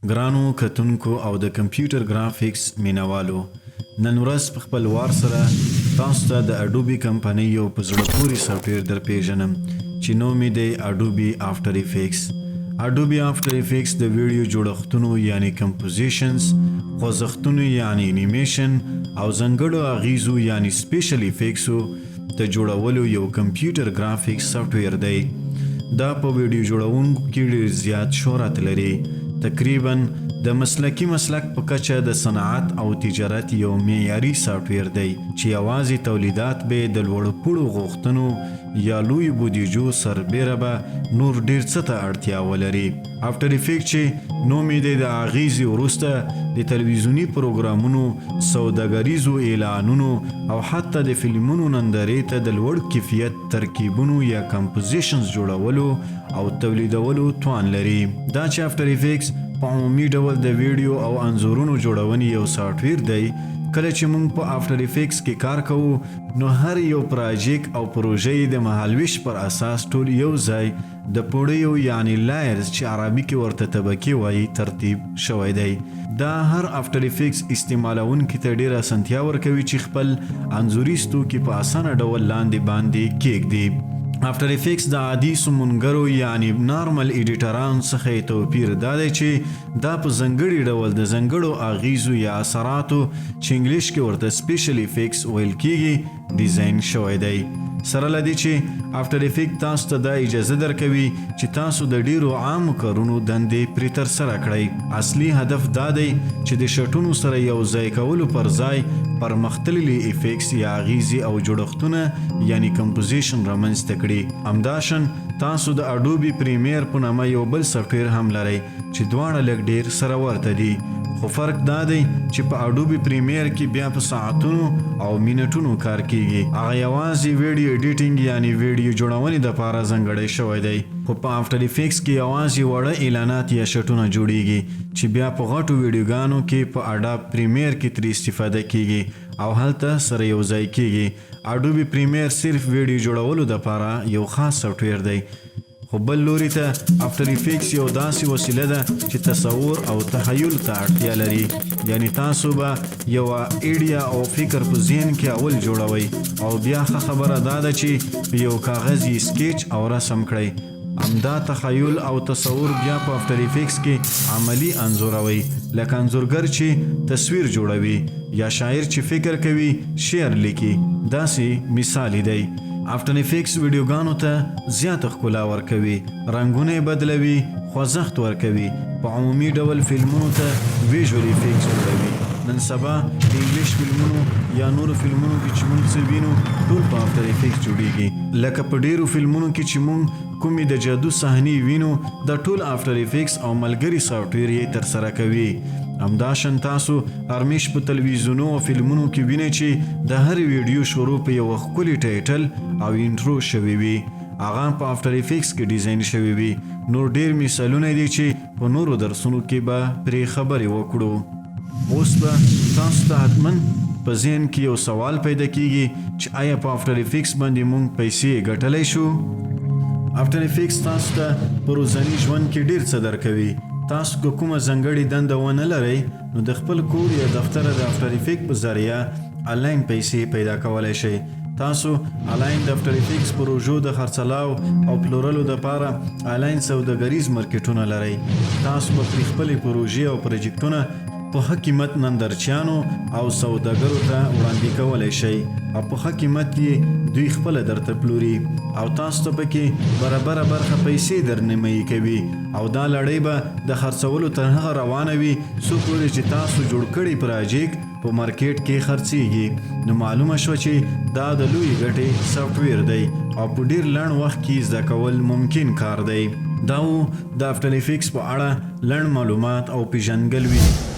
ګرانو کتونکو او د کمپیوټر ګرافیکس مینوالو، نن ورځ په خپل وار سره تاسو ته د اډوبي کمپنۍ یو په زړه پورې سافټویر در پیژنم چې نوم یې دی اډوبي آفټر افیکس. اډوبي آفټر افیکس د ویډیو جوړښتونو یعنی کمپوزیشنز، خوځښتونو یعنی انیمیشن او ځانګړو اغیزو یعنی سپیشل افیکسو د جوړولو یو کمپیوټر ګرافیکس سافټویر دی. دا په ویډیو جوړونکو کې ډېر زیات شهرت لري. تقریباً د مسلکی مسلک په کچه د صنعت او تجارت یو معیاري سافټویر دی چې یوازې تولیدات به د لوړ پوړو غوښتنو یا لوی بودیجو سربیره به نور ډیر څه ته اړتیا ولري. آفټر افیکټ چې نوم یې د اغیزې وروسته د تلویزیوني پروګرامونو، سوداګریزو اعلانونو او حتی د فلمونو نندارې ته د لوړ کیفیت ترکیبونو یا کمپوزیشنز جوړولو او تولیدولو توان لري. دا چې آفټر افیکس په عمومي ډول د ویډیو او انځورونو جوړونې یو سافټویر دی. کله چې موږ په آفټر افیکس کې کار کوو نو هر یو پراجیک او پروژې د مهالویش پر اساس ټول یو ځای د پوړیو یعنی لایرز چې عربي کې ورته طبقې وایي ترتیب شوی دی. دا هر آفټر افیکس استعمالونکي ته ډیره اسانتیا ورکوي چې خپل انځوریز توکي په اسانه ډول لاندې باندې کیږدي. آفټر افیکس د عادي سمونګرو یعنی نارمل ایډیټرانو څخه توپیر دا دی چې دا په ځانګړي ډول د ځانګړو اغیزو یا اثراتو چې انګلیش کې ورته سپیشل افیکس ویل کیږي ډیزاین شوی دی. سره لدی چې آفټر افیکټ تاسو ته دا اجازه درکوي چې تاسو د ډیرو عامو کارونو دندې پرې ترسره کړئ. اصلي هدف دا دی چې د شټونو سره یو ځای کولو پر ځای پرمختللي افیکس یا اغیزې او جوړښتونه یعنی کمپوزیشن رامنځته کړي. همداشان تاسو د اډوبي پریمیر په نامه یو بل سافټویر هم لرئ چې دواړه لږ ډیر سره ورته دي، خو فرق دا دی چې په اډوبي پریمیر کې بیا په ساعتونو او منټونو کار کیږي. هغه یوازې ویډیو ایډیټینګ یعنی ویډیو جوړونې دپاره ځانګړی شوی دی، خو په آفټر افیکس کې یوازې وړه اعلانات یا شټونه جوړیږي چې بیا په غټو ویډیوګانو کې په اډاب پریمیر کې ترې استفاده کیږي او هلته سره یو ځای کیږي. اډوبي پریمیر صرف ویډیو جوړولو دپاره یو خاص سافټویر دی، خو بل لوري ته آفټر افیکس یو داسې وسیله ده چې تصور او تخیل ته اړتیا لري. یعنی تاسو به یو ایډیا او فکر په ذهن کې اول جوړوئ او بیا ښه خبره دا ده چې په یو کاغذ یې سکیچ او رسم کړئ. همدا تخیل او تصور بیا په آفټر افیکس کې عملی انځوروي، لکه انځورګر چې تصویر جوړوي یا شاعر چې فکر کوي شعر لیکي. داسې مثالی دی. آفټر افیکس ویډیوګانو ته زیاته ښکلا ورکوي، رنګونه بدلوي، خوځښت ورکوي. په عمومي ډول فلمونو ته ویژوال افیکس جوړوي. نن سبا د انګلیش فلمونو یا نورو فلمونو کې چې موږ څه وینو ټول په آفټر افیکس جوړیږي. لکه په ډیرو فلمونو کې چې موږ کومې د جادو صحنې وینو دا ټول آفټر افیکس او ملګري سافټویر یې ترسره کوي. همداشان تاسو هرمیش په تلویزیونو او فلمونو کې وینئ چې د هر ویډیو شروع په یو ښکلي ټایټل او انټرو شوی وي، هغه په آفټر افیکس کې ډیزاین شوی وي. نور ډیر مثالونه دي چې په نورو درسونو کې به پرې خبرې وکړو. اوس به تاسو ته حتماً په ذهن کې یو سوال پیدا کیږي چې آیا په آفټر افیکس باندې موږ پیسې ګټلی شو؟ آفټر افیکس تاسو ته په ورځني ژوند کې ډیر څه درکوي. تاسو که کومه ځانګړې دنده ونه لرئ نو د خپل کور یا دفتر د آفټر افیکس په ذریعه آنلاین پیسې پیدا کولی شئ. تاسو آنلاین د آفټر افیکس پروژو د خرڅلاو او پلورلو دپاره آنلاین سوداګریز مارکیټونه لرئ. تاسو به پرې خپلې پروژې او پروجیکټونه په ښه قیمت نندارچیانو او سوداګرو ته وړاندې کولی شئ او په ښه قیمت یې دوی خپله درته پلوري او تاسو ته پکې برابره برخه پیسې در نیمایي کوي او دا لړۍ به د خرڅولو تر هغه روانه وي څو پورې چې تاسو جوړ کړی پراجیکټ په مارکیټ کې خرڅیږي. نو معلومه شوه چې دا د لوی ګټې سافټویر دی او په ډیر لنډ وخت کې زده کول ممکن کار دی. دا و د آفټر افیکس په اړه لنډ معلومات او پیژندګلوي.